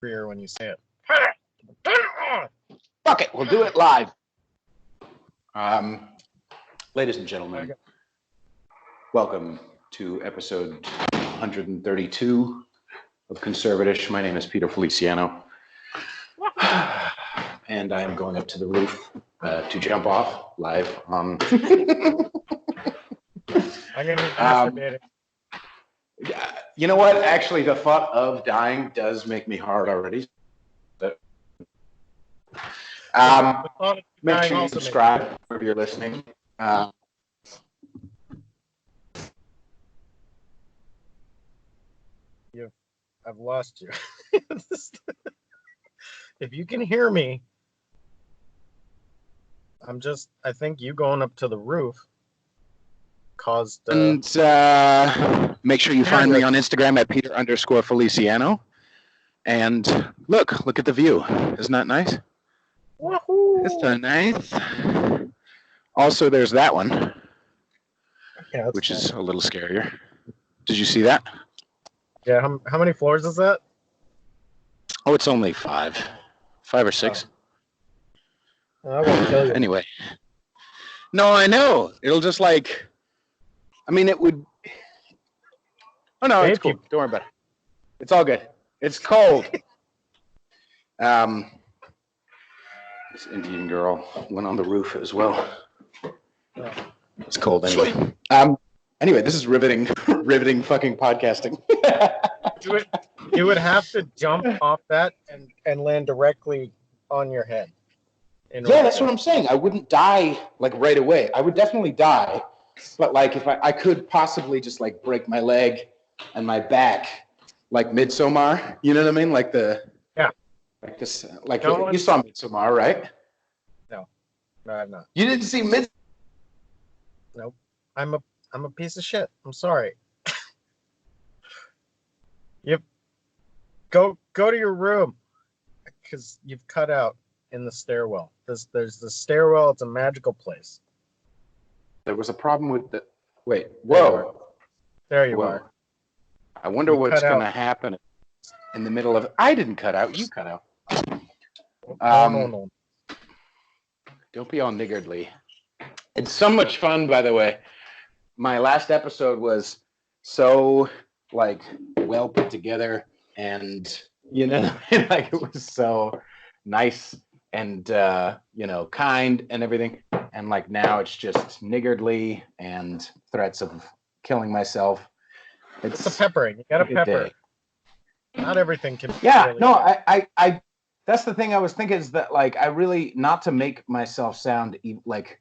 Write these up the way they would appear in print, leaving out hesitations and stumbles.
When you say it. Fuck it, we'll do it live. Ladies and gentlemen, welcome to episode 132 of CONSERVATISH. My name is Peter Feliciano, and I am going up to the roof to jump off live on. I'm gonna be masturbating. You know what? Actually, the thought of dying does make me hard already. Make sure you subscribe if you're listening. I've lost you. If you can hear me, I think you going up to the roof caused. And make sure you find me on Instagram at Peter_Feliciano. And look at the view. Isn't that nice? Wahoo! It's so nice. Also, there's that one, which is a little scarier. Did you see that? Yeah. How many floors is that? Oh, it's only five or six. I won't kill you. Anyway. No, I know. It'll just it would. Oh no, it's cool. Don't worry about it. It's all good. It's cold. This Indian girl went on the roof as well. It's cold anyway. Anyway, this is riveting fucking podcasting. You would have to jump off that and land directly on your head. Yeah, that's what I'm saying. I wouldn't die right away. I would definitely die, but if I could possibly just break my leg and my back, like Midsommar. You know what I mean? You saw Midsommar, right? No, I've not. You didn't see Midsommar? Nope. I'm a piece of shit. I'm sorry. Yep. Go to your room, because you've cut out in the stairwell. There's the stairwell. It's a magical place. There was a problem with the. Wait. Whoa. There you are. I wonder what's going to happen in the middle of. I didn't cut out. You cut out. No. Don't be all niggardly. It's so much fun, by the way. My last episode was so well put together, and it was so nice and kind and everything. And now it's just niggardly and threats of killing myself. It's a peppering. You got to pepper. Not everything can. Yeah, really no, I. That's the thing I was thinking is that I really not to make myself sound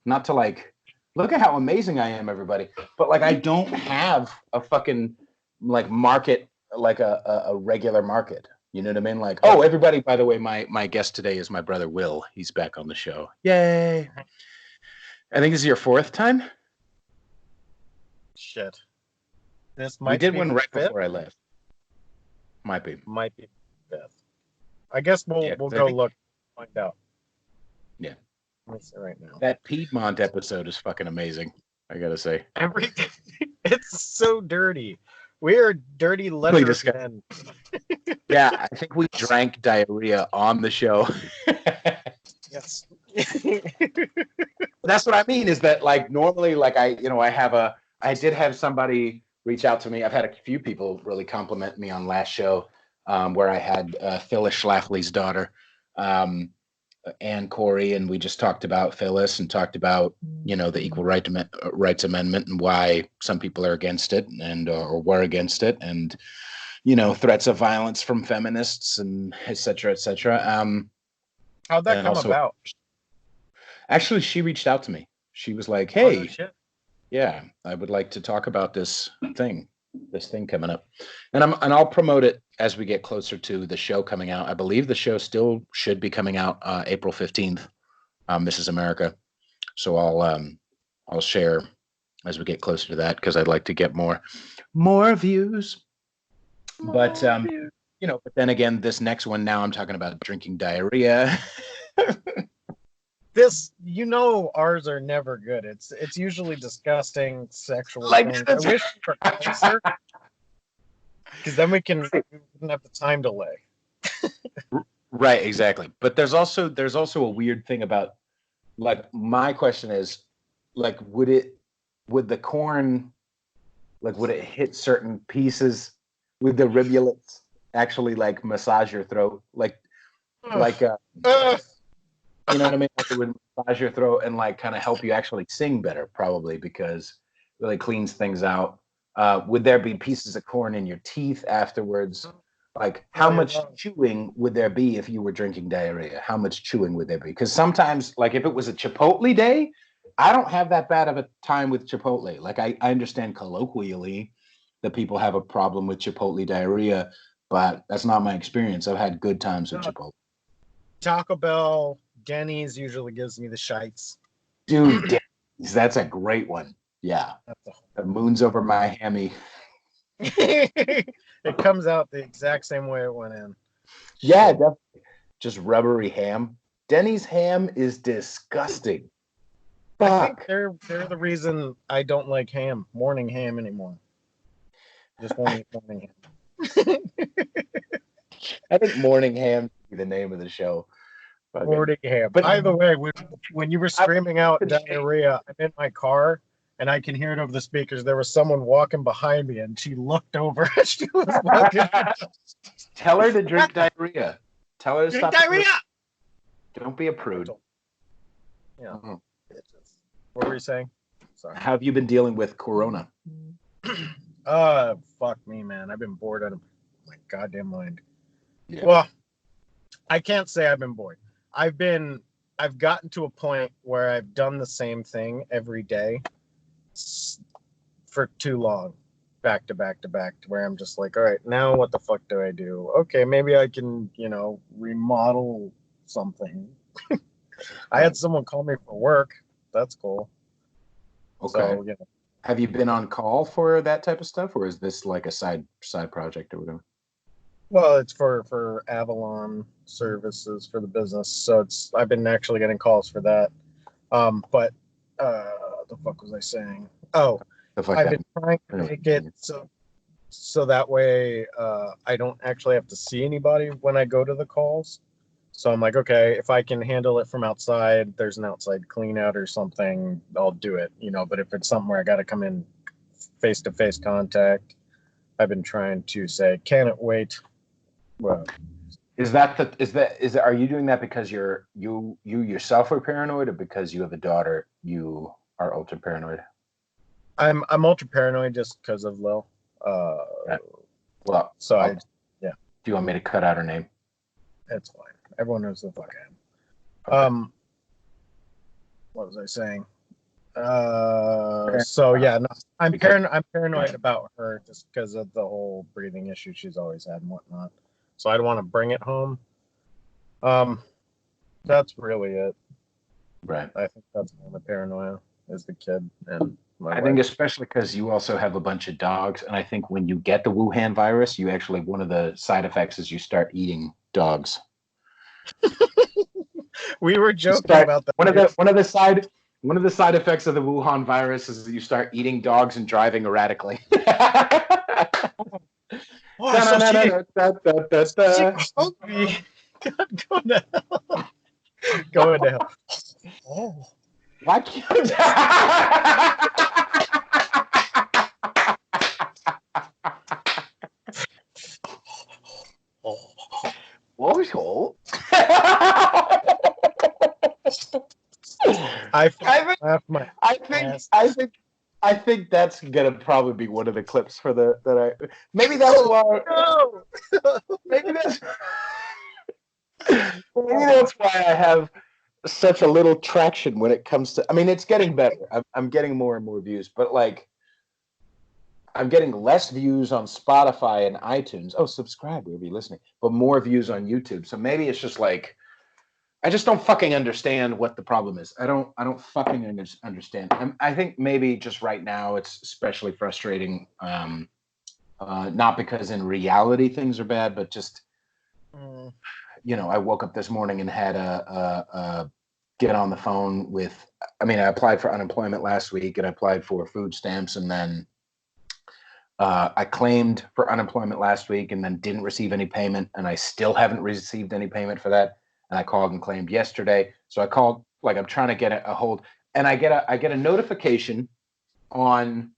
not to look at how amazing I am, everybody. But I don't have a fucking market a regular market. You know what I mean? Oh, everybody. By the way, my guest today is my brother Will. He's back on the show. Yay! I think this is your fourth time. Shit. We did one right before I left. Might be fifth. I guess we'll go look, find out. Yeah. Let me see right now. That Piedmont episode is fucking amazing. I gotta say. Everything. It's so dirty. We are dirty letters men. Yeah, I think we drank diarrhea on the show. Yes. That's what I mean. Is that normally I did have somebody reach out to me. I've had a few people really compliment me on last show where I had Phyllis Schlafly's daughter, Ann Corey, and we just talked about Phyllis and talked about the Equal Rights Amendment and why some people are against it and or were against it, and threats of violence from feminists and et cetera, et cetera. How'd that come about? Actually, she reached out to me. She was like, "Hey, yeah, I would like to talk about this thing coming up," and I'll promote it as we get closer to the show coming out. I believe the show still should be coming out April 15th. Mrs. America. So I'll share as we get closer to that because I'd like to get more views. But but then again, this next one now I'm talking about drinking diarrhea. Ours are never good. It's usually disgusting sexual things. I wish for closer, because then we wouldn't have the time delay. Right, exactly. But there's also a weird thing about, like, my question is, like, would the corn, like, would it hit certain pieces with the rivulets actually, like, massage your throat, like you know what I mean? Like, it would massage your throat and, like, kind of help you actually sing better, probably, because it really cleans things out. Would there be pieces of corn in your teeth afterwards? Like, how much chewing would there be if you were drinking diarrhea? How much chewing would there be? Because sometimes, like, if it was a Chipotle day, I don't have that bad of a time with Chipotle. Like, I understand colloquially that people have a problem with Chipotle diarrhea, but that's not my experience. I've had good times with Chipotle. Taco Bell, Denny's usually gives me the shites. Dude, Denny's, that's a great one. Yeah. The moon's over my hammy. It comes out the exact same way it went in. Yeah, definitely. Just rubbery ham. Denny's ham is disgusting. Fuck. I think they're the reason I don't like morning ham anymore. Just won't eat morning ham. I think morning ham should be the name of the show. Morning ham. But either way, when you were screaming out diarrhea, I'm in my car and I can hear it over the speakers. There was someone walking behind me and she looked over. She was walking. Tell her to drink diarrhea. Tell her to drink stop diarrhea. Don't be a prude. Yeah. Mm-hmm. What were you saying? Sorry. How have you been dealing with Corona? Fuck me, man. I've been bored out of my goddamn mind. Yeah. Well, I can't say I've been bored. I've gotten to a point where I've done the same thing every day for too long, back to back to back, to where I'm just like, all right, now what the fuck do I do? Okay, maybe I can, remodel something. I had someone call me for work. That's cool. Okay. So, have you been on call for that type of stuff, or is this like a side project or whatever? Well, it's for Avalon Services for the business, so I've been actually getting calls for that. But the fuck was I saying? Oh, I've been trying to make it so that way I don't actually have to see anybody when I go to the calls. So I'm like, okay, if I can handle it from outside, there's an outside clean out or something, I'll do it, But if it's something where I got to come in face-to-face contact, I've been trying to say, can it wait? Well, are you doing that because you yourself are paranoid, or because you have a daughter, you are ultra paranoid? I'm ultra paranoid just because of Lil. Right. Well, so do you want me to cut out her name? It's fine. Everyone knows the fuck I am. Okay. What was I saying? So yeah, no, I'm paranoid about her just because of the whole breathing issue she's always had and whatnot. So I don't want to bring it home. That's really it. Right. I think that's the paranoia is the kid and my wife. Think especially because you also have a bunch of dogs, and I think when you get the Wuhan virus, you actually, one of the side effects is you start eating dogs. We were joking about that. One of the side effects of the Wuhan virus is that you start eating dogs and driving erratically. Go to hell. Go into hell. Oh. Why can't I think that's gonna probably be one of the clips for maybe that's why. No. Maybe that's why I have such a little traction when it comes to. I mean, it's getting better. I'm getting more and more views, but like, I'm getting less views on Spotify and iTunes. Oh, subscribe wherever you're listening, but more views on YouTube. So maybe it's just like, I just don't fucking understand what the problem is. I don't fucking understand. I think maybe just right now it's especially frustrating. Not because in reality things are bad, but just, I woke up this morning and had a get on the phone with. I mean, I applied for unemployment last week and I applied for food stamps, and then I claimed for unemployment last week and then didn't receive any payment, and I still haven't received any payment for that. And I called and claimed yesterday. So I called, like I'm trying to get a hold, and I get a notification on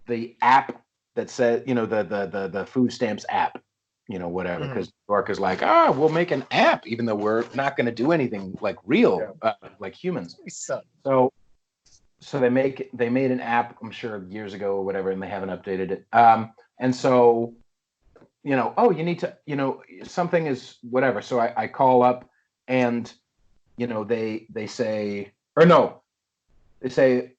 the app that says, the food stamps app, whatever, because New York is like, we'll make an app, even though we're not going to do anything like real, like humans. So they made an app, I'm sure years ago or whatever, and they haven't updated it. And so, you need to, something is whatever. So I call up and, they say, or no, they say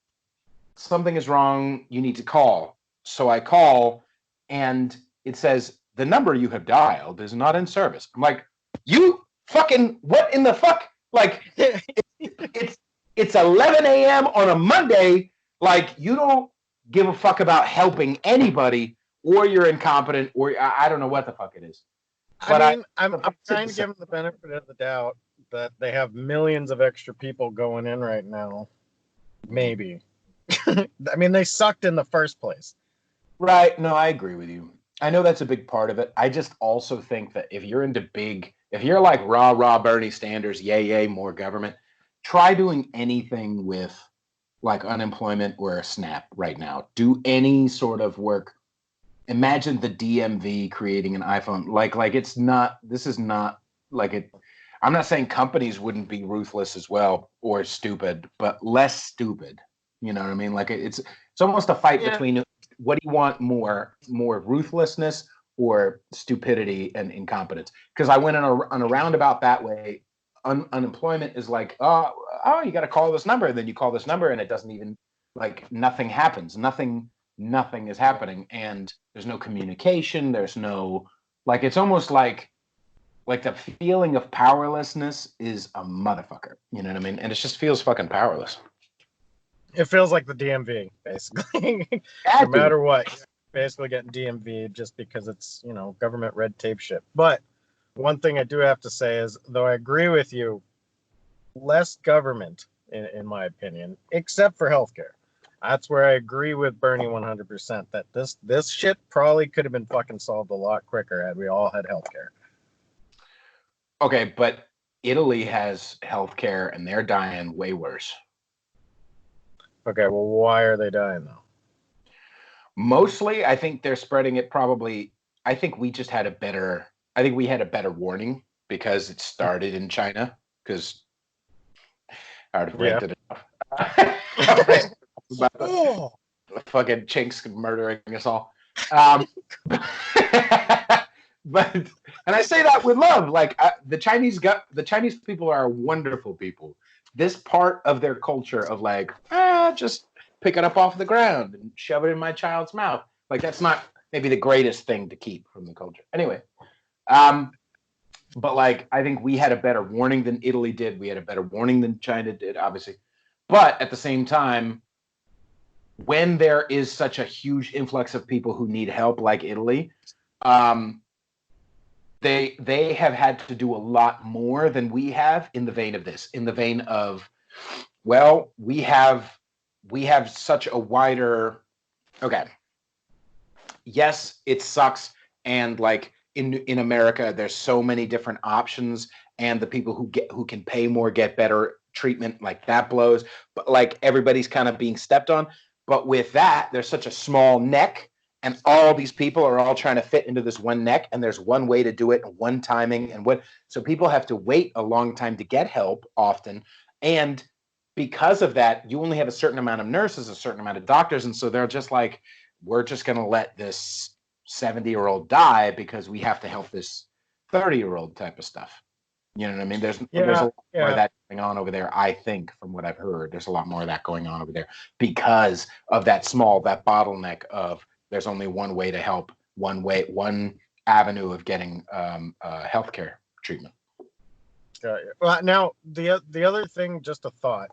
something is wrong. You need to call. So I call and it says the number you have dialed is not in service. I'm like, you fucking, what in the fuck? Like it's 11 a.m. on a Monday. Like, you don't give a fuck about helping anybody, or you're incompetent, or I don't know what the fuck it is. But I'm trying to give them the benefit of the doubt that they have millions of extra people going in right now. Maybe. I mean, they sucked in the first place. Right. No, I agree with you. I know that's a big part of it. I just also think that if you're like rah Bernie Sanders, yay, more government, try doing anything with like unemployment or a SNAP right now. Do any sort of work. Imagine the DMV creating an iPhone. This is not like it. I'm not saying companies wouldn't be ruthless as well or stupid, but less stupid. You know what I mean? Like it's almost a fight between what do you want more ruthlessness or stupidity and incompetence? Because I went on a roundabout that way. Unemployment is like, oh, you got to call this number, and then you call this number, and it doesn't even, like, nothing happens. Nothing is happening, and there's no communication. There's no, like, it's almost like the feeling of powerlessness is a motherfucker. You know what I mean? And it just feels fucking powerless. It feels like the DMV, basically. No matter what, you're basically getting DMV just because it's, government red tape shit. But one thing I do have to say is, though I agree with you, less government, in my opinion, except for healthcare. That's where I agree with Bernie 100%, that this shit probably could have been fucking solved a lot quicker had we all had healthcare. Okay, but Italy has healthcare and they're dying way worse. Okay, well, why are they dying though? Mostly, I think they're spreading it probably. I think we had a better warning because it started in China, because I would have ranted it off. Fucking chinks murdering us all. But, and I say that with love, like the Chinese people are wonderful people. This part of their culture of like, just pick it up off the ground and shove it in my child's mouth. Like, that's not maybe the greatest thing to keep from the culture. Anyway, but like, I think we had a better warning than Italy did. We had a better warning than China did, obviously. But at the same time, when there is such a huge influx of people who need help, like Italy, they have had to do a lot more than we have in the vein of this. In the vein of, well, we have such a wider. Okay. Yes, it sucks, and like in America, there's so many different options, and the people who can pay more get better treatment, like that blows. But like, everybody's kind of being stepped on. But with that, there's such a small neck, and all these people are all trying to fit into this one neck, and there's one way to do it, and one timing, so people have to wait a long time to get help often. And because of that, you only have a certain amount of nurses, a certain amount of doctors, and so they're just like, we're just going to let this 70-year-old die because we have to help this 30-year-old type of stuff. You know what I mean? There's a lot more of that going on over there, I think, from what I've heard. There's a lot more of that going on over there because of that bottleneck of there's only one way to help, one avenue of getting healthcare treatment. Well, now, the other thing, just a thought,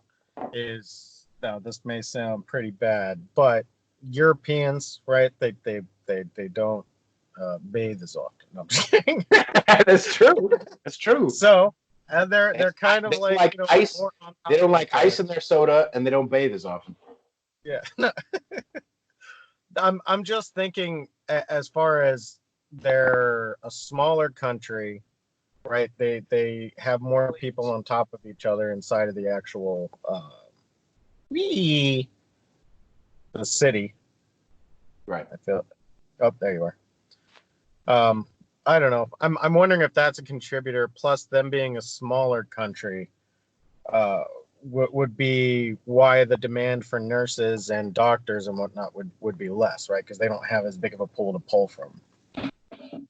is, now this may sound pretty bad, but Europeans, right? They don't bathe as often. No, I'm just kidding. That's true. That's true. So, and they're kind of they like ice. They don't like ice in their soda, and they don't bathe as often. Yeah. I'm just thinking as far as they're a smaller country, right? They have more people on top of each other inside of the actual the city. Right. I feel. Oh, there you are. I don't know. I'm wondering if that's a contributor. Plus, them being a smaller country, would be why the demand for nurses and doctors and whatnot would be less, right? Because they don't have as big of a pool to pull from.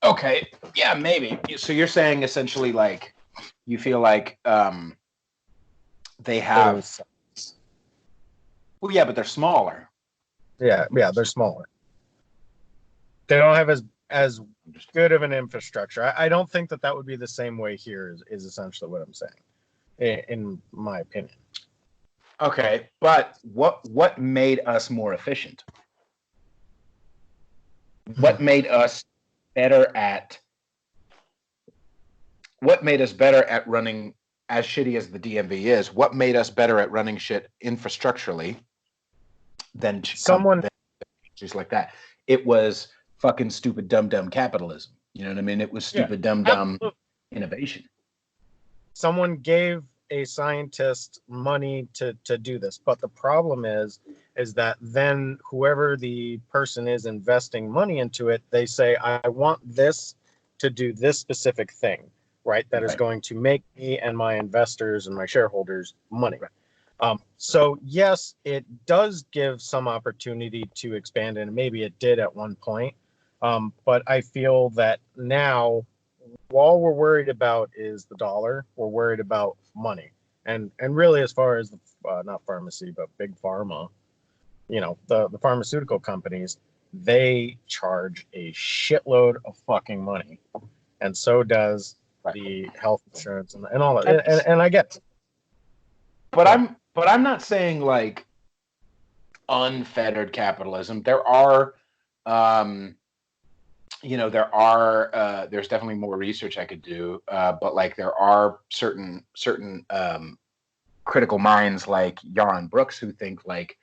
Okay. Yeah, maybe. So you're saying essentially like you feel like they have. Well, yeah, but they're smaller. Yeah, they're smaller. They don't have as good of an infrastructure. I don't think that would be the same way here. Is essentially what I'm saying, in my opinion. Okay, but what made us more efficient? What made us better at? What made us better at running? As shitty as the DMV is, what made us better at running shit infrastructurally than just like that? It was fucking stupid dumb capitalism. You know what I mean? It was stupid dumb innovation. Someone gave a scientist money to do this, but the problem is that then whoever the person is investing money into it, they say, I want this to do this specific thing, right? That is going to make me and my investors and my shareholders money. So yes, it does give some opportunity to expand, and maybe it did at one point. But I feel that now, all we're worried about is the dollar. We're worried about money, and really, as far as the not pharmacy, but big pharma, the pharmaceutical companies, they charge a shitload of fucking money, and so does the health insurance and all that. And I get it. But I'm not saying like unfettered capitalism. There are there's definitely more research I could do, but like there are certain critical minds like Yaron Brooks who think like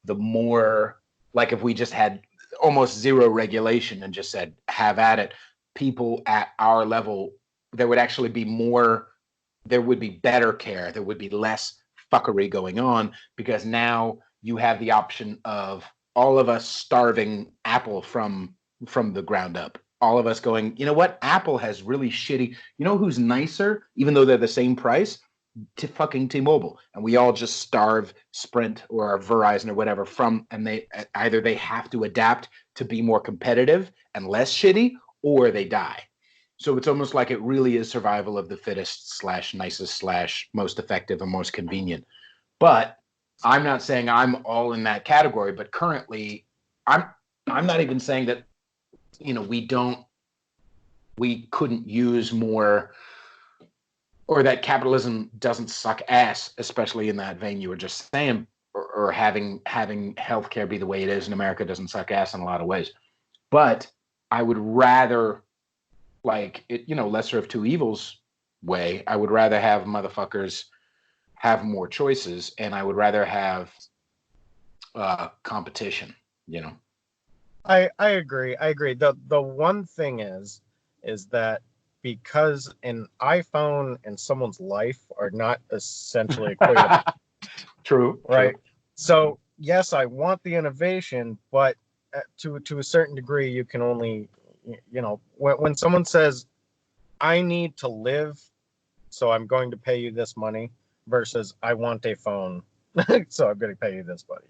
the more, like if we just had almost zero regulation and just said have at it, people at our level, there would actually be more, there would be better care, there would be less fuckery going on, because now you have the option of all of us starving Apple from the ground up. All of us going, you know what? Apple has really shitty. You know who's nicer, even though they're the same price? To fucking T-Mobile, and we all just starve Sprint or Verizon or whatever from, and they either they have to adapt to be more competitive and less shitty, or they die. So it's almost like it really is survival of the fittest / nicest / most effective and most convenient. But I'm not saying I'm all in that category, but currently I'm not even saying that, we couldn't use more, or that capitalism doesn't suck ass, especially in that vein you were just saying, or having healthcare be the way it is in America doesn't suck ass in a lot of ways. But I would rather, like it, lesser of two evils way, I would rather have motherfuckers have more choices, and I would rather have competition, I agree. The one thing is that because an iPhone and someone's life are not essentially equated. True. Right. True. So yes, I want the innovation, but to a certain degree, you can only, when someone says, I need to live, so I'm going to pay you this money, versus I want a phone, so I'm going to pay you this money,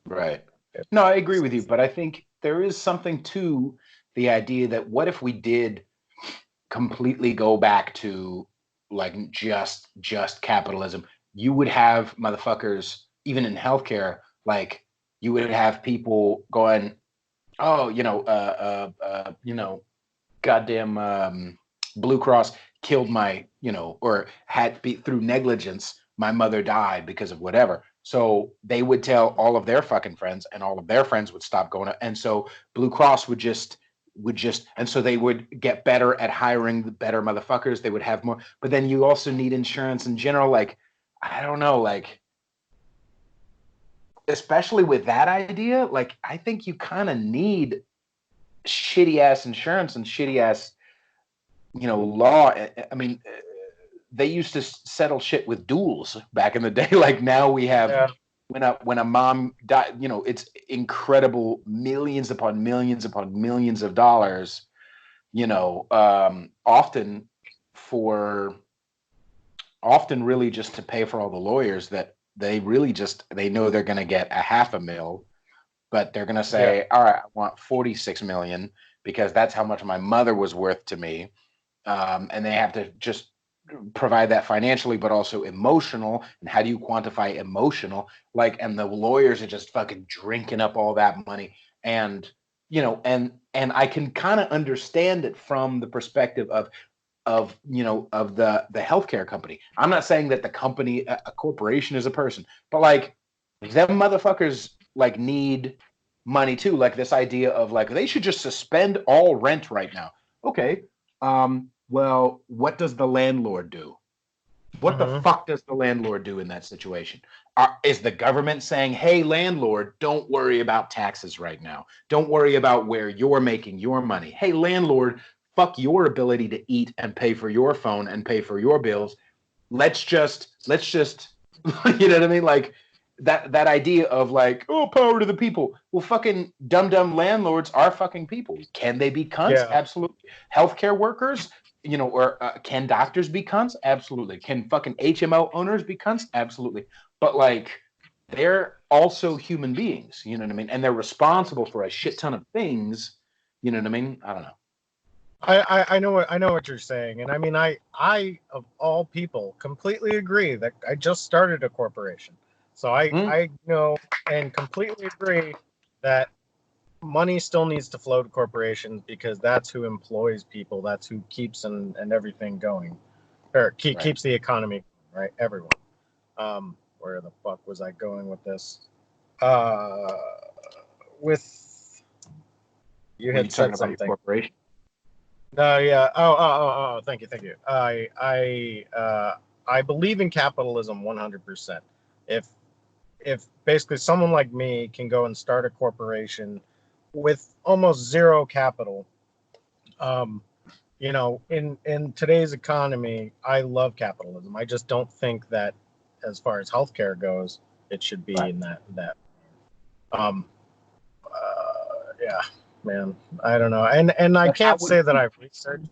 Right. No, I agree with you, but I think there is something to the idea that what if we did completely go back to like just capitalism? You would have motherfuckers, even in healthcare, like you would have people going, oh, goddamn Blue Cross killed my, or had through negligence, my mother died because of whatever. So they would tell all of their fucking friends, and all of their friends would stop going. And so Blue Cross would just, and so they would get better at hiring the better motherfuckers. They would have more, but then you also need insurance in general. Like, I don't know, like, especially with that idea, like I think you kind of need shitty ass insurance and shitty ass, law. I mean, they used to settle shit with duels back in the day. Like now we have when a mom died, it's incredible, millions upon millions of dollars, often really just to pay for all the lawyers that they know they're going to get $500,000, but they're going to say, all right, I want 46 million because that's how much my mother was worth to me. And they have to just provide that financially, but also emotional. And how do you quantify emotional? And the lawyers are just fucking drinking up all that money. And, and I can kind of understand it from the perspective of the healthcare company. I'm not saying that the company, a corporation is a person, but them motherfuckers need money too. Like this idea of they should just suspend all rent right now. Okay. Well, what does the landlord do? What the fuck does the landlord do in that situation? Is the government saying, hey, landlord, don't worry about taxes right now. Don't worry about where you're making your money. Hey, landlord, fuck your ability to eat and pay for your phone and pay for your bills. Let's just, you know what I mean? That idea of power to the people. Well, fucking dumb landlords are fucking people. Can they be cunts? Yeah. Absolutely. Healthcare workers, or can doctors be cunts? Absolutely. Can fucking HMO owners be cunts? Absolutely. But they're also human beings, you know what I mean? And they're responsible for a shit ton of things, you know what I mean? I don't know. I know what you're saying, and I mean I of all people completely agree that I just started a corporation, so I know and completely agree that money still needs to flow to corporations because that's who employs people, that's who keeps and everything going, or keeps the economy, right? Everyone. Where the fuck was I going with this? With you had said something. Corporation. No, yeah. Oh. Thank you. I believe in capitalism 100%. If basically someone like me can go and start a corporation with almost zero capital, in today's economy, I love capitalism. I just don't think that, as far as healthcare goes, it should be in that. Yeah. Man, I don't know, and I can't say that I've researched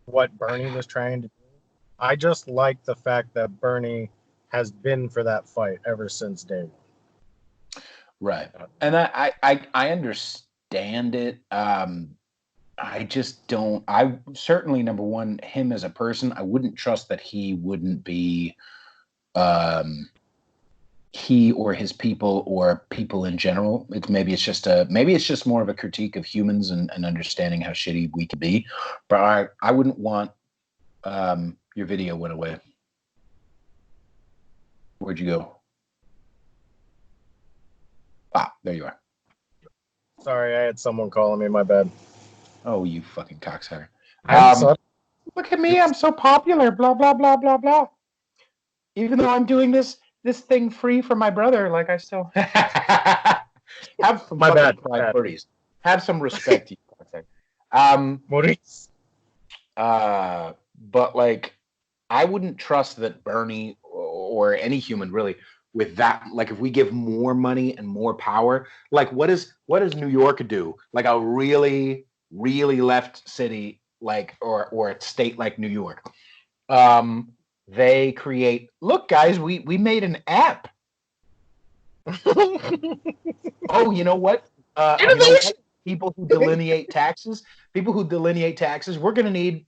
what Bernie was trying to do. I just like the fact that Bernie has been for that fight ever since day one. Right, and I understand it. I just don't. I certainly, number one, him as a person, I wouldn't trust that he wouldn't be. He or his people or people in general. Maybe it's just more of a critique of humans and understanding how shitty we could be. But I wouldn't want your video went away. Where'd you go? There you are. Sorry, I had someone calling me. My bad. Oh, you fucking cocksucker. Look at me, I'm so popular, blah, blah, blah, blah, blah. Even though I'm doing this thing free for my brother, I still have some priorities. Have some respect, you cocksucker. Maurice. But I wouldn't trust that Bernie or any human really with that. If we give more money and more power, what does New York do? A really, really left city, or a state like New York. They create, look guys, we made an app. Oh, you know what? People who delineate taxes, we're going to need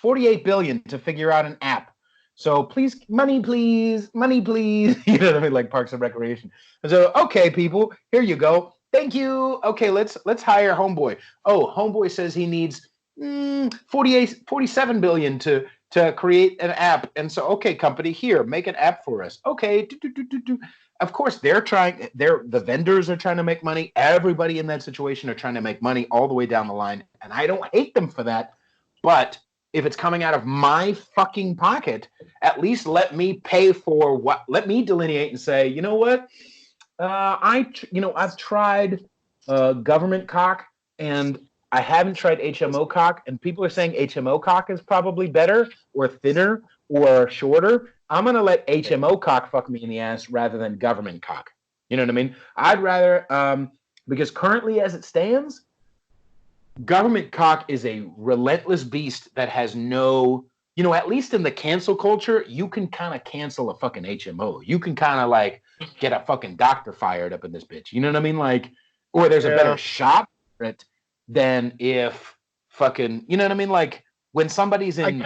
48 billion to figure out an app. So please, money, please. You know what I mean? Like Parks and Recreation. And so, okay, people, here you go. Thank you. Okay, let's hire Homeboy. Oh, Homeboy says he needs 47 billion to create an app. And so, okay, company, here, make an app for us. Okay. Of course, the vendors are trying to make money. Everybody in that situation are trying to make money all the way down the line. And I don't hate them for that. But if it's coming out of my fucking pocket, at least let me pay for let me delineate and say, you know what? I've tried government cock, and I haven't tried HMO cock, and people are saying HMO cock is probably better or thinner or shorter. I'm gonna let HMO cock fuck me in the ass rather than government cock. You know what I mean? I'd rather because currently as it stands, government cock is a relentless beast that has no, at least in the cancel culture, you can kind of cancel a fucking HMO. You can kind of like get a fucking doctor fired up in this bitch. You know what I mean? Like, or there's a better shot for it than if fucking, you know what I mean? Like when somebody's in,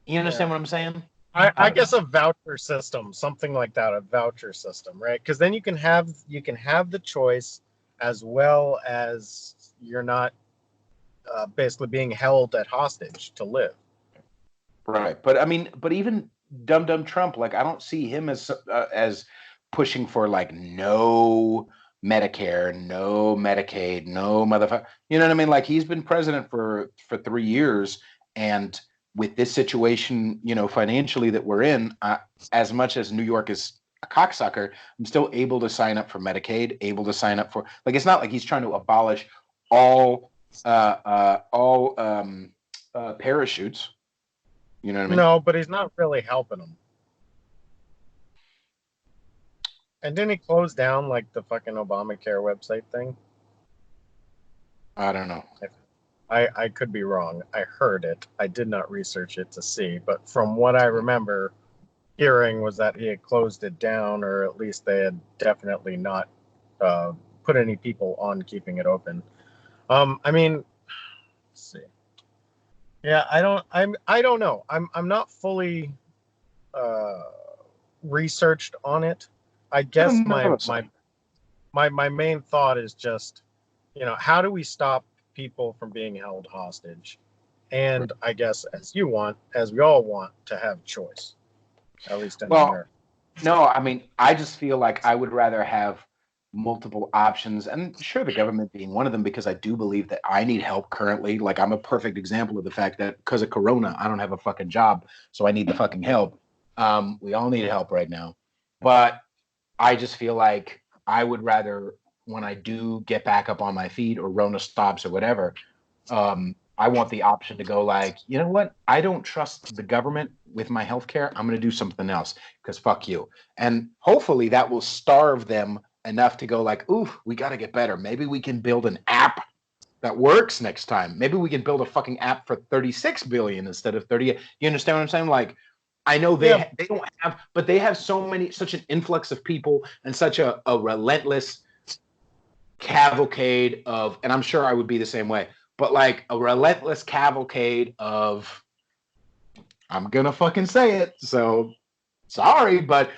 you understand what I'm saying? I guess a voucher system, something like that, a voucher system, right? Because then you can have the choice as well as you're not basically being held at hostage to live. Right, but I mean, but even dumb Trump, like I don't see him as pushing for like no Medicare, no Medicaid, no motherfucker. You know what I mean? Like he's been president for 3 years, and with this situation, financially that we're in, as much as New York is a cocksucker, I'm still able to sign up for Medicaid, able to sign up for like it's not like he's trying to abolish all parachutes. You know what I mean? No, but he's not really helping them. And didn't he close down like the fucking Obamacare website thing? I don't know. I could be wrong. I heard it. I did not research it to see, but from what I remember hearing was that he had closed it down, or at least they had definitely not put any people on keeping it open. I mean, let's see. Yeah, I don't know. I'm not fully researched on it. I guess my main thought is just, how do we stop people from being held hostage? And I guess as we all want to have choice, at least in America. No, I mean, I just feel like I would rather have multiple options, and sure, the government being one of them, because I do believe that I need help currently. Like I'm a perfect example of the fact that because of Corona, I don't have a fucking job, so I need the fucking help. We all need help right now, but I just feel like I would rather, when I do get back up on my feet or Rona stops or whatever, I want the option to go like, you know what? I don't trust the government with my healthcare. I'm going to do something else because fuck you. And hopefully that will starve them enough to go like, ooh, we got to get better. Maybe we can build an app that works next time. Maybe we can build a fucking app for 36 billion instead of 30. You understand what I'm saying? Like, I know they don't have, but they have such an influx of people and such a relentless cavalcade of, and I'm sure I would be the same way, but like a relentless cavalcade of, I'm gonna fucking say it, so sorry, but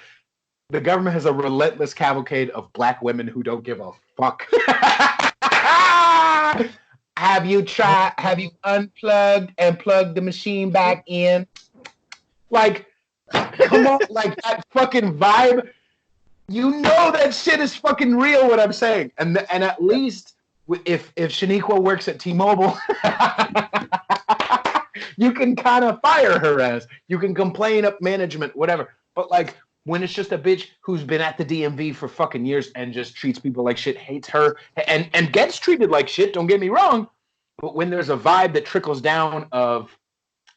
the government has a relentless cavalcade of black women who don't give a fuck. Have you unplugged and plugged the machine back in? Like, come on, like that fucking vibe. You know that shit is fucking real, what I'm saying. And at least if Shaniqua works at T-Mobile, you can kind of fire her ass. You can complain up management, whatever. But like when it's just a bitch who's been at the DMV for fucking years and just treats people like shit, hates her, and gets treated like shit, don't get me wrong. But when there's a vibe that trickles down of,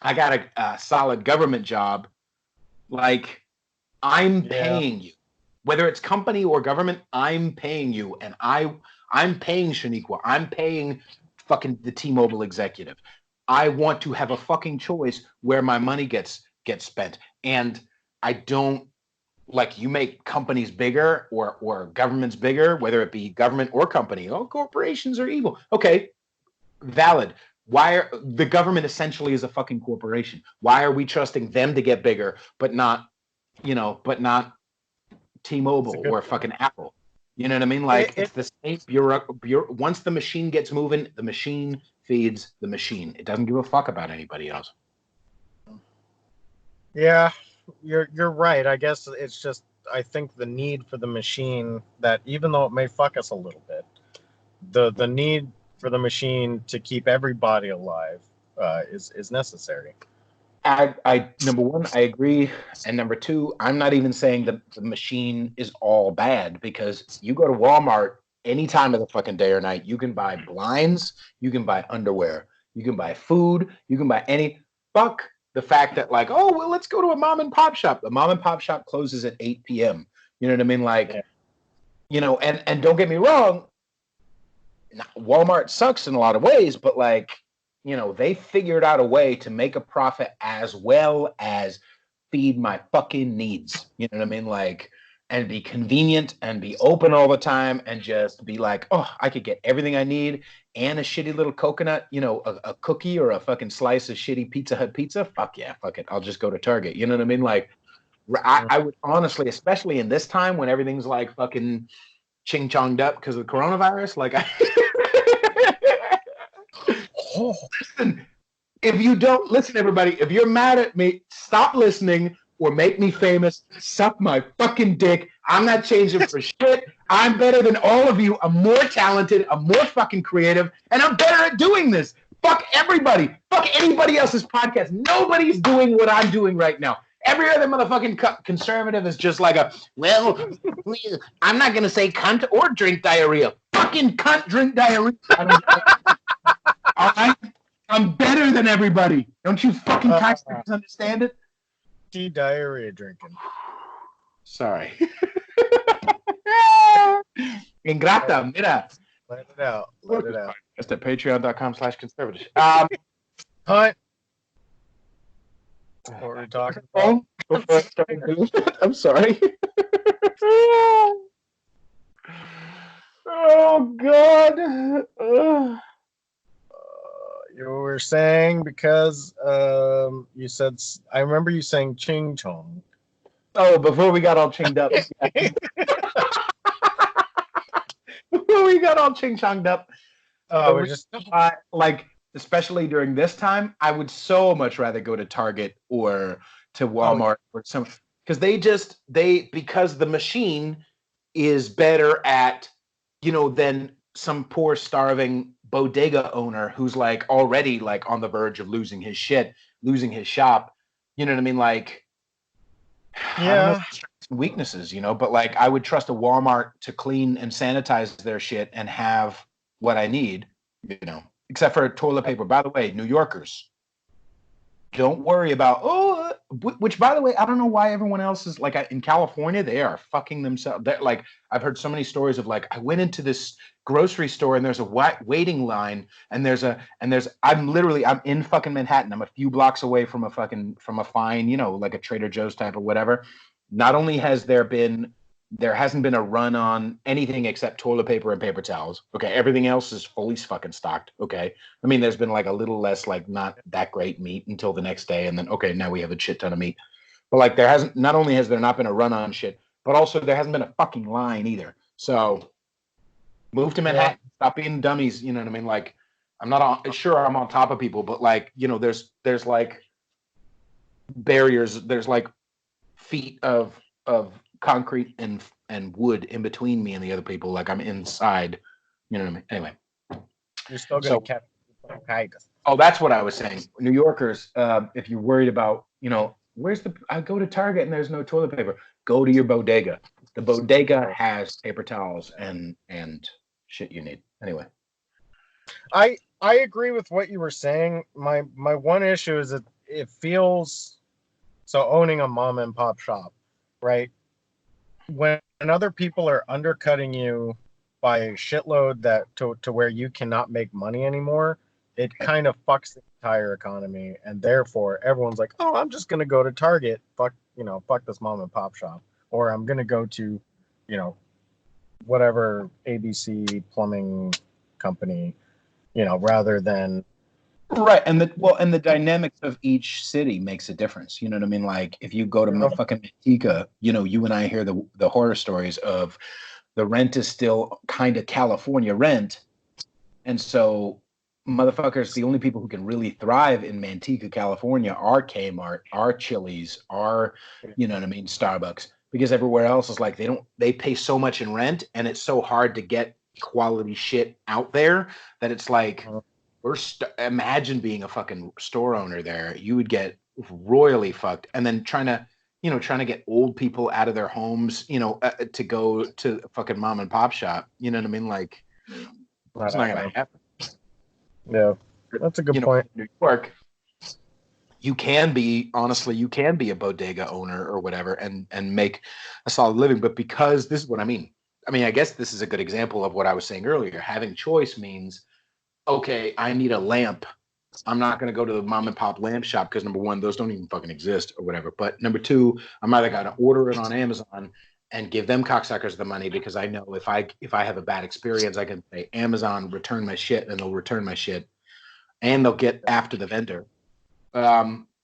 I got a solid government job, like I'm paying you. Whether it's company or government, I'm paying you, and I'm paying Shaniqua. I'm paying fucking the T-Mobile executive. I want to have a fucking choice where my money gets spent, and I don't like you make companies bigger or governments bigger, whether it be government or company. Oh, corporations are evil. Okay, valid. Why are the government essentially is a fucking corporation? Why are we trusting them to get bigger, but not T-Mobile or fucking Apple? You know what I mean? Like it's the same once the machine gets moving, the machine feeds the machine. It doesn't give a fuck about anybody else. Yeah, you're right. I guess it's just, I think the need for the machine, that even though it may fuck us a little bit, the need for the machine to keep everybody alive is necessary. I number one, I agree, and number two, I'm not even saying that the machine is all bad, because you go to Walmart any time of the fucking day or night, you can buy blinds, you can buy underwear, you can buy food, you can buy any. Fuck the fact that, like, oh well, let's go to a mom and pop shop. The mom and pop shop closes at 8 p.m. You know what I mean? Like, and don't get me wrong, Walmart sucks in a lot of ways, but like, they figured out a way to make a profit as well as feed my fucking needs. You know what I mean? Like, and be convenient and be open all the time and just be like, oh, I could get everything I need and a shitty little coconut, a cookie or a fucking slice of shitty Pizza Hut pizza. Fuck yeah, fuck it. I'll just go to Target. You know what I mean? Like, I would honestly, especially in this time when everything's like fucking ching chonged up because of the coronavirus, like listen, if you don't listen, everybody, if you're mad at me, stop listening or make me famous. Suck my fucking dick. I'm not changing for shit. I'm better than all of you. I'm more talented. I'm more fucking creative, and I'm better at doing this. Fuck everybody. Fuck anybody else's podcast. Nobody's doing what I'm doing right now. Every other motherfucking conservative is just like I'm not going to say cunt or drink diarrhea. Fucking cunt, drink diarrhea. All right? I'm better than everybody. Don't you fucking cocksuckers understand it? Diarrhea drinking. Sorry. Ingrata, mira. Let it out. Let it out. Just at patreon.com/conservatish. Hunt. What were we talking about? Before I started doing that, I'm sorry. Oh, God. You were saying because you said, I remember you saying ching chong. Oh, before we got all chinged up. Before we got all ching chonged up. We're just like, especially during this time, I would so much rather go to Target or to Walmart or some, because because the machine is better at, than some poor starving bodega owner who's like already like on the verge of losing his shop. You know what I mean? Like, yeah, weaknesses, but like I would trust a Walmart to clean and sanitize their shit and have what I need, except for toilet paper. By the way, New Yorkers, don't worry about, which by the way, I don't know why everyone else is like, in California, they are fucking themselves. They're like, I've heard so many stories of like, I went into this grocery store and there's a waiting line and I'm in fucking Manhattan. I'm a few blocks away from a fine, like a Trader Joe's type of whatever. Not only there hasn't been a run on anything except toilet paper and paper towels. Okay. Everything else is fully fucking stocked. Okay. I mean, there's been like a little less, like not that great meat until the next day. And then, okay, now we have a shit ton of meat. But like not only has there not been a run on shit, but also there hasn't been a fucking line either. So move to Manhattan, stop being dummies. You know what I mean? Like, I'm on top of people, but like, there's like barriers. There's like feet of concrete and wood in between me and the other people. Like I'm inside, you know what I mean? Anyway, you're still gonna catch. Oh, that's what I was saying. New Yorkers, if you're worried about, I go to Target and there's no toilet paper. Go to your bodega. The bodega has paper towels and shit you need. Anyway, I agree with what you were saying. My one issue is that it feels so, owning a mom and pop shop, right? When other people are undercutting you by a shitload that to where you cannot make money anymore, it kind of fucks the entire economy, and therefore everyone's like, oh, I'm just gonna go to Target, fuck this mom and pop shop, or I'm gonna go to, whatever ABC plumbing company, rather than right. And the dynamics of each city makes a difference. You know what I mean? Like if you go to motherfucking Manteca, you and I hear the horror stories of the rent is still kind of California rent. And so motherfuckers, the only people who can really thrive in Manteca, California are Kmart, are Chili's, are, Starbucks, because everywhere else is like, they pay so much in rent and it's so hard to get quality shit out there that it's like, imagine being a fucking store owner there. You would get royally fucked, and then trying to get old people out of their homes, to go to a fucking mom and pop shop. You know what I mean? Like, it's not gonna happen. Yeah, that's a good point. New York, you can be a bodega owner or whatever and make a solid living, but because this is what I mean. I guess this is a good example of what I was saying earlier. Having choice means, okay, I need a lamp. I'm not going to go to the mom and pop lamp shop because number one, those don't even fucking exist or whatever. But number two, I'm either going to order it on Amazon and give them cocksuckers the money because I know if I have a bad experience, I can say Amazon return my shit and they'll return my shit and they'll get after the vendor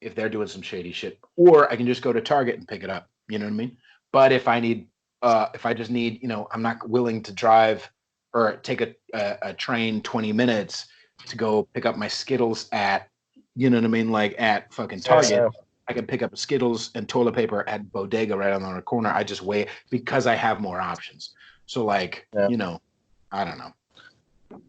if they're doing some shady shit. Or I can just go to Target and pick it up. You know what I mean? But if I just need, I'm not willing to drive or take a train 20 minutes to go pick up my Skittles at, you know what I mean, like at fucking Target. Yeah. I can pick up Skittles and toilet paper at Bodega right on the corner. I just wait because I have more options. So like, I don't know.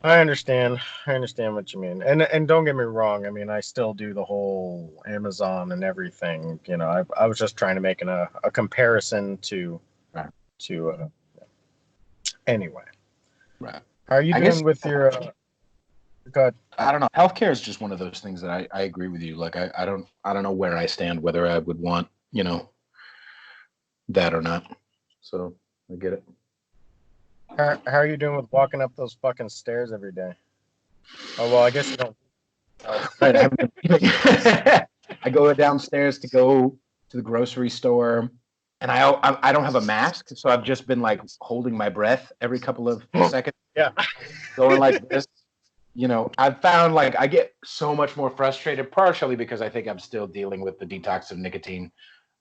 I understand what you mean. And don't get me wrong. I mean, I still do the whole Amazon and everything. I was just trying to make a comparison to anyway. Right. How are you doing with your God? I don't know. Healthcare is just one of those things that I agree with you. Like I don't know where I stand, whether I would want, that or not. So I get it. How are you doing with walking up those fucking stairs every day? Oh well, I guess you don't. Right, I go downstairs to go to the grocery store, and I don't have a mask, so I've just been like holding my breath every couple of seconds. Yeah, going like this. I've found like I get so much more frustrated, partially because I think I'm still dealing with the detox of nicotine.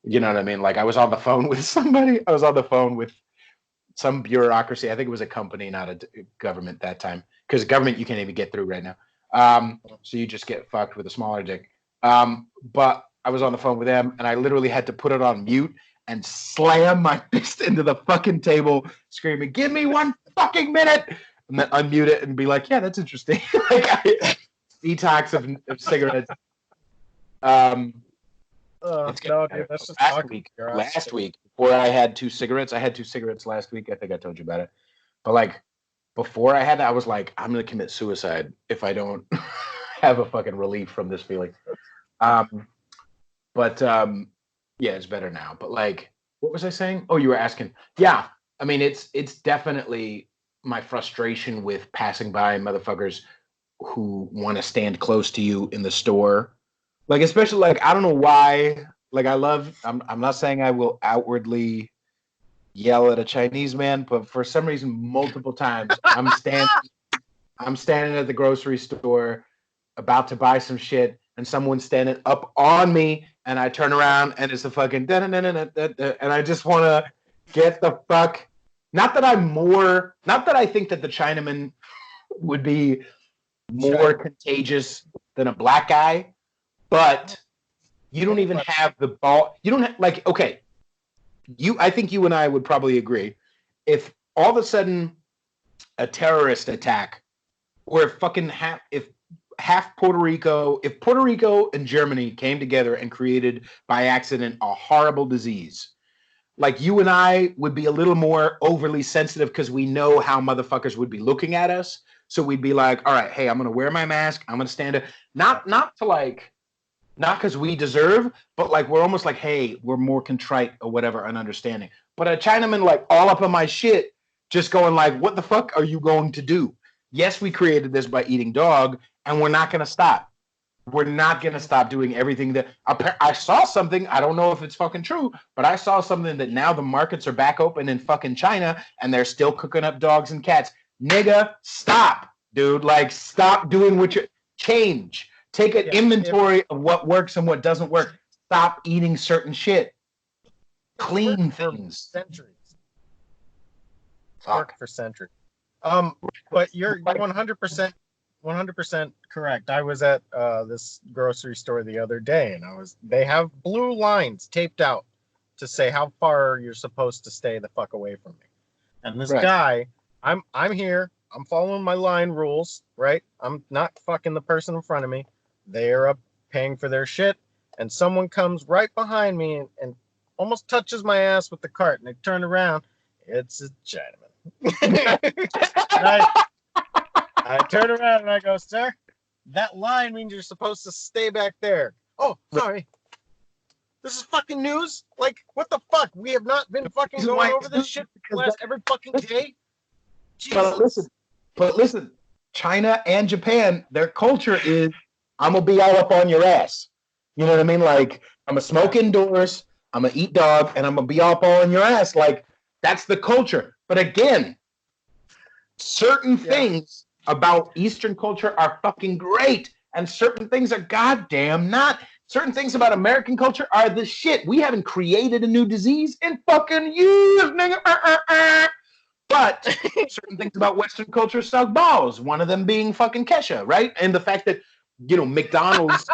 You know what I mean? Like I was on the phone with somebody. I was on the phone with some bureaucracy. I think it was a company, not a government that time, because government you can't even get through right now. So you just get fucked with a smaller dick. But I was on the phone with them, and I literally had to put it on mute and slam my fist into the fucking table, screaming, "Give me 1 fucking minute!" And then unmute it and be like, "Yeah, that's interesting." Detox of cigarettes. No, dude, that's just last week, before I had 2 cigarettes, I had 2 cigarettes last week. I think I told you about it. But like before I had that, I was like, I'm gonna commit suicide if I don't have a fucking relief from this feeling. Yeah, it's better now. But like, what was I saying? Oh, you were asking. Yeah, I mean, it's definitely my frustration with passing by motherfuckers who want to stand close to you in the store. Like, especially like, I don't know why. Like, I'm not saying I will outwardly yell at a Chinese man, but for some reason, multiple times I'm standing at the grocery store about to buy some shit, and someone's standing up on me, and I turn around and it's a fucking and I just want to get the fuck. Not that I think that the Chinaman would be more contagious than a black guy, but you don't even have the ball. You don't have, like, okay, I think you and I would probably agree. If all of a sudden a terrorist attack, or if Puerto Rico and Germany came together and created by accident a horrible disease, like, you and I would be a little more overly sensitive because we know how motherfuckers would be looking at us. So we'd be like, all right, hey, I'm going to wear my mask. I'm going to stand up. Not because we deserve, but like, we're almost like, hey, we're more contrite or whatever and understanding. But a Chinaman, like, all up on my shit, just going like, what the fuck are you going to do? Yes, we created this by eating dog, and we're not going to stop. We're not going to stop doing everything that I saw something. I don't know if it's fucking true, but I saw something that now the markets are back open in fucking China and they're still cooking up dogs and cats. Nigga, stop, dude. Like, stop doing what you change. Take an inventory of what works and what doesn't work. Stop eating certain shit. Clean things. Centuries. Fuck. For centuries. But you're 100% correct. I was at this grocery store the other day, and they have blue lines taped out to say how far you're supposed to stay the fuck away from me. And this guy, I'm here, I'm following my line rules, right? I'm not fucking the person in front of me. They're paying for their shit, and someone comes right behind me and almost touches my ass with the cart, and I turn around, it's a Chinaman. And I turn around and I go, sir, that line means you're supposed to stay back there. Oh, sorry. This is fucking news? Like, what the fuck? We have not been fucking going over this shit every fucking day? Jesus. But listen, China and Japan, their culture is, I'm going to be all up on your ass. You know what I mean? Like, I'm going to smoke indoors, I'm going to eat dog, and I'm going to be all up on your ass. Like, that's the culture. But again, certain things about Eastern culture are fucking great, and certain things are goddamn not. Certain things about American culture are the shit. We haven't created a new disease in fucking years, nigga. But certain things about Western culture suck balls. One of them being fucking Kesha, right? And the fact that, you know, McDonald's,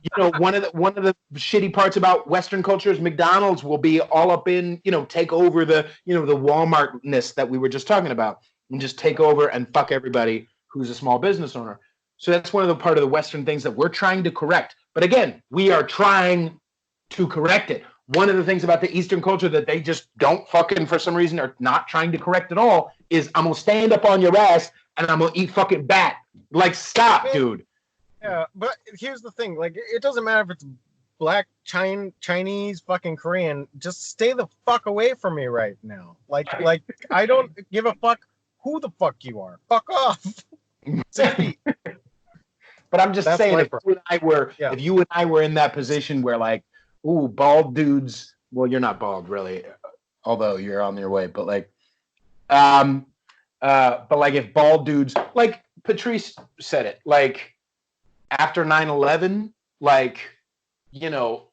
you know, one of the shitty parts about Western culture is McDonald's will be all up in, you know, take over the, you know, the Walmart-ness that we were just talking about, and just take over and fuck everybody who's a small business owner. So that's one of the part of the Western things that we're trying to correct. But again, we are trying to correct it. One of the things about the Eastern culture that they just don't fucking, for some reason, are not trying to correct at all is, I'm going to stand up on your ass and I'm going to eat fucking bat. Like, stop, dude. Yeah, but here's the thing. Like, it doesn't matter if it's black, Chinese, fucking Korean. Just stay the fuck away from me right now. Like I don't give a fuck who the fuck you are. Fuck off. 6 feet. But I'm just saying, if you and I were in that position where, like, ooh, bald dudes. Well, you're not bald, really, although you're on your way. But like, if bald dudes, like Patrice said it, like after 9/11, like, you know,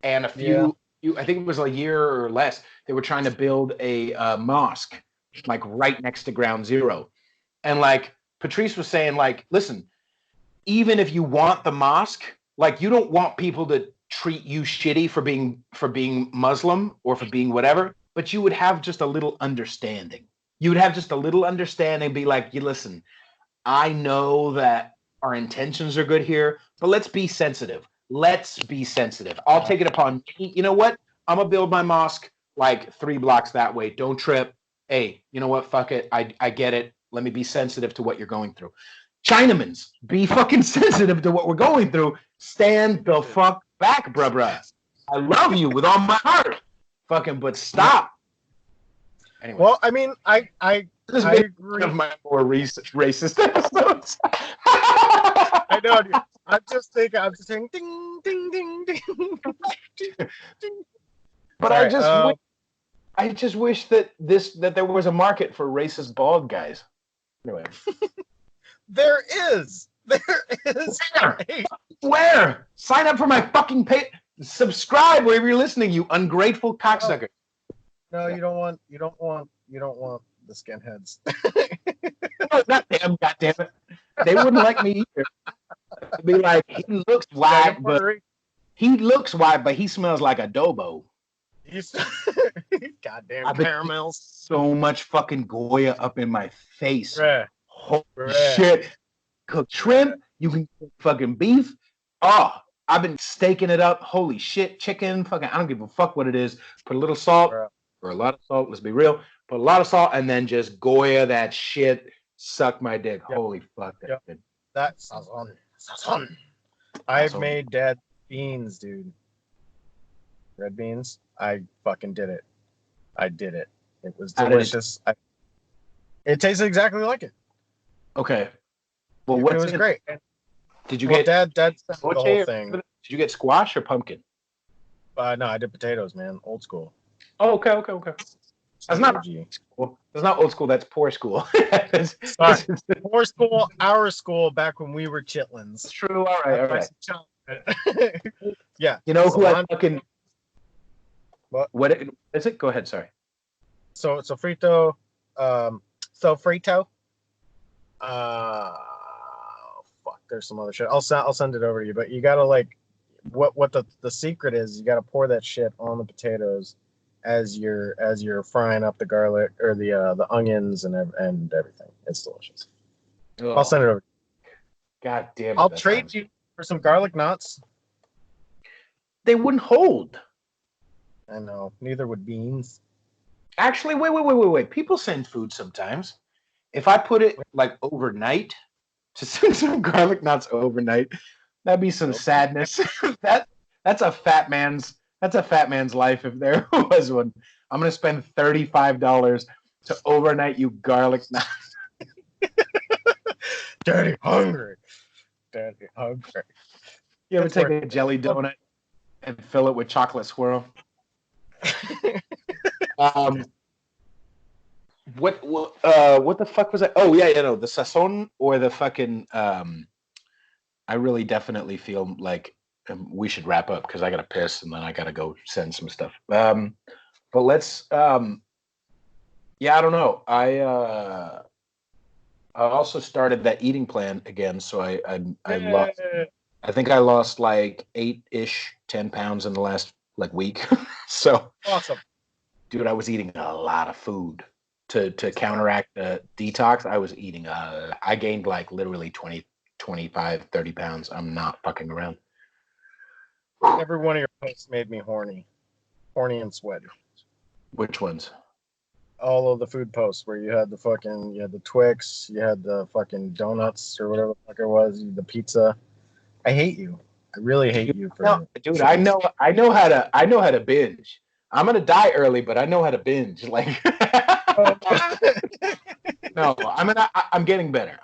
and a few, I think it was a year or less, they were trying to build a mosque, like right next to Ground Zero, and like Patrice was saying, like, listen, even if you want the mosque, like, you don't want people to treat you shitty for being Muslim or for being whatever, but you would have just a little understanding. You would have just a little understanding, be like, you listen, I know that our intentions are good here, but let's be sensitive. Let's be sensitive. I'll take it upon me. You know what? I'm gonna build my mosque like 3 blocks that way. Don't trip. Hey, you know what? Fuck it. I get it. Let me be sensitive to what you're going through. Chinamans, be fucking sensitive to what we're going through. Stand the fuck back, bruh. I love you with all my heart. Fucking, but stop. Anyway. Well, I mean, I agree. One of my more racist episodes. I know, dude. I'm just saying, ding, ding, ding, ding. But I just wish that there was a market for racist bald guys. Anyway. There is. Where? Sign up for my fucking page. Subscribe wherever you're listening, you ungrateful cocksucker. No, you don't want the skinheads. No, not them, goddammit. They wouldn't like me either. They'd be like, he looks white, but he smells like adobo. Goddamn caramels. So much fucking Goya up in my face. Bruh. Holy shit. Cook shrimp, you can cook fucking beef. Oh, I've been staking it up. Holy shit, chicken, fucking, I don't give a fuck what it is. Put a little salt, or a lot of salt, let's be real. Put a lot of salt, and then just Goya that shit. Suck my dick. Yep. Holy fuck. That's sazon. I've made dad beans, dude. Red beans. I fucking did it. I did it. It was delicious. It tasted exactly like it. Okay. Well, it was great. Did you get dad the whole thing? Did you get squash or pumpkin? No, I did potatoes, man. Old school. Oh, okay. That's not school. That's not old school. That's poor school. Poor school. Our school back when we were chitlins. True. All right. Yeah. You know who I fucking. What is it? Go ahead. Sorry. Sofrito. Sofrito. Fuck. There's some other shit. I'll send it over to you. But you gotta like, what the secret is. You gotta pour that shit on the potatoes as you're frying up the garlic or the onions and everything. It's delicious. Oh. I'll send it over. God damn it. I'll trade you for some garlic knots. they wouldn't hold. I know. Neither would beans. Actually, wait. People send food sometimes. If I put it like overnight, to send some garlic knots overnight, that'd be some sadness. That's a fat man's life if there was one. I'm gonna spend $35 to overnight you garlic knots. Daddy hungry. Daddy hungry. You ever take a jelly donut and fill it with chocolate swirl? What the fuck was that? Oh yeah, no, the sazon or the fucking I really definitely feel like we should wrap up because I gotta piss and then I gotta go send some stuff. But let's yeah, I don't know. I also started that eating plan again, so I lost. I think I lost like 10 pounds in the last like week. So awesome, dude. I was eating a lot of food to counteract the detox. I was eating. I gained like literally 20, 25, 30 pounds. I'm not fucking around. Every one of your posts made me horny and sweaty. Which ones? All of the food posts where you had the Twix, you had the fucking donuts or whatever the fuck it was, the pizza. I hate you. I really hate you for that. Dude, I know how to binge. I'm gonna die early, but I know how to binge. Like no, I'm getting better.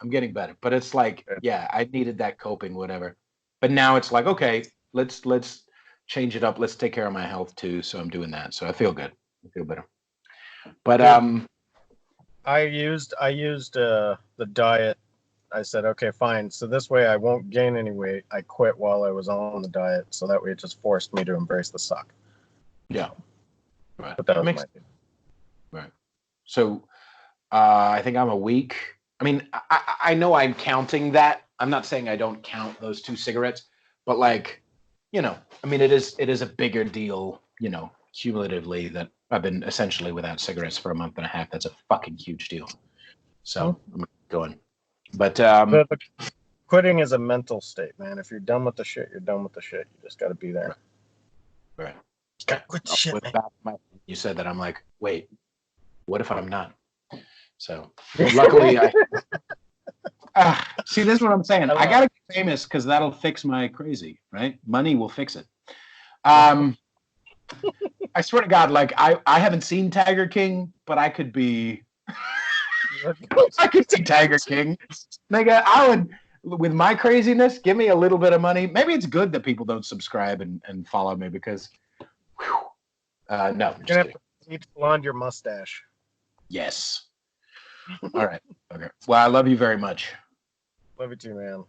But it's like, yeah, I needed that coping, whatever. But now it's like, okay, let's change it up. Let's take care of my health too. So I'm doing that. So I feel good. I feel better. But I used the diet. I said, okay, fine. So this way I won't gain any weight. I quit while I was on the diet, so that way it just forced me to embrace the suck. Yeah. Right. But that was right. So I think I'm a week. I mean, I know I'm counting that. I'm not saying I don't count those 2 cigarettes, but like, you know, I mean, it is a bigger deal, you know, cumulatively that I've been essentially without cigarettes for a month and a half. That's a fucking huge deal. So I'm going. But quitting is a mental state, man. If you're done with the shit, you're done with the shit. You just got to be there. Right. You got to quit the shit, man. You said that. I'm like, wait, what if I'm not? So luckily, see, this is what I'm saying. I gotta get famous because that'll fix my crazy. Right? Money will fix it. I swear to God, like I haven't seen Tiger King, but I could be. I could see Tiger King. Nigga, I would, with my craziness, give me a little bit of money. Maybe it's good that people don't subscribe and follow me because, no. You're gonna need to blonde your mustache. Yes. All right. Okay. Well, I love you very much. Love you too, man.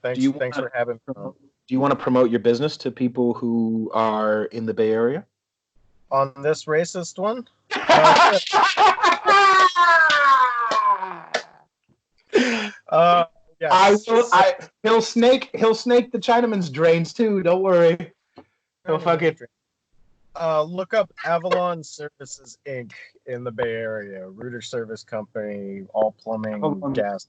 Thanks for having me on. Do you want to promote your business to people who are in the Bay Area? On this racist one? Yes. He'll snake the Chinaman's drains too. Don't worry. He'll fucking look up Avalon Services Inc. in the Bay Area. Router service company, all plumbing, gas.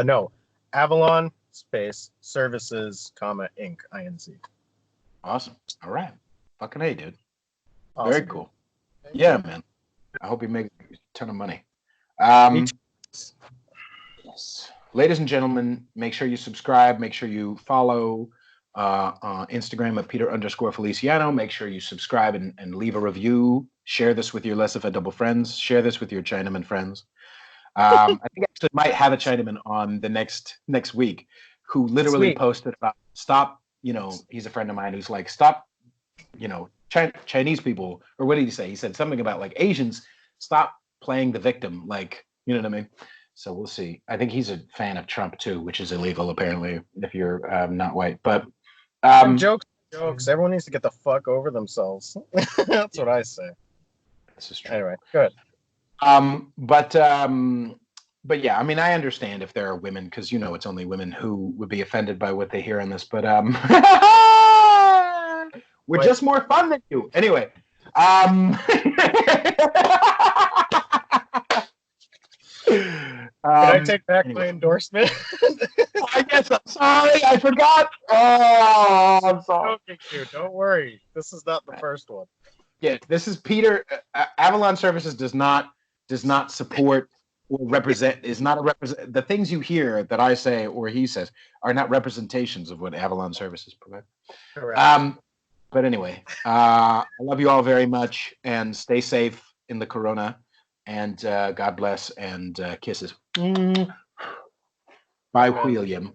No, Avalon space services, Inc. Inc. Awesome. All right. Fucking hey, dude. Awesome. Very cool. Yeah, man. I hope you make a ton of money. Yes. Ladies and gentlemen, make sure you subscribe. Make sure you follow on Instagram at Peter_Feliciano. Make sure you subscribe and leave a review. Share this with your less offendable friends. Share this with your Chinaman friends. I think I actually might have a Chinaman on the next week who literally posted about stop. You know, he's a friend of mine who's like, stop, you know, Chinese people, or what did he say? He said something about like Asians, stop playing the victim. Like, you know what I mean? So we'll see. I think he's a fan of Trump too, which is illegal apparently if you're not white. But jokes. Everyone needs to get the fuck over themselves. That's what I say. This is true. Anyway, good. But yeah, I mean, I understand if there are women, because you know it's only women who would be offended by what they hear on this. But we're just more fun than you. Anyway. Can I take back my endorsement? Yes, I'm sorry. I forgot. Oh, I'm sorry. Joking you. Don't worry. This is not the first one. Yeah, this is Peter. Avalon Services does not support or represent. Is not a represent. The things you hear that I say or he says are not representations of what Avalon Services provide. Correct. But anyway, I love you all very much, and stay safe in the corona, and God bless, and kisses. Bye, Amen. William.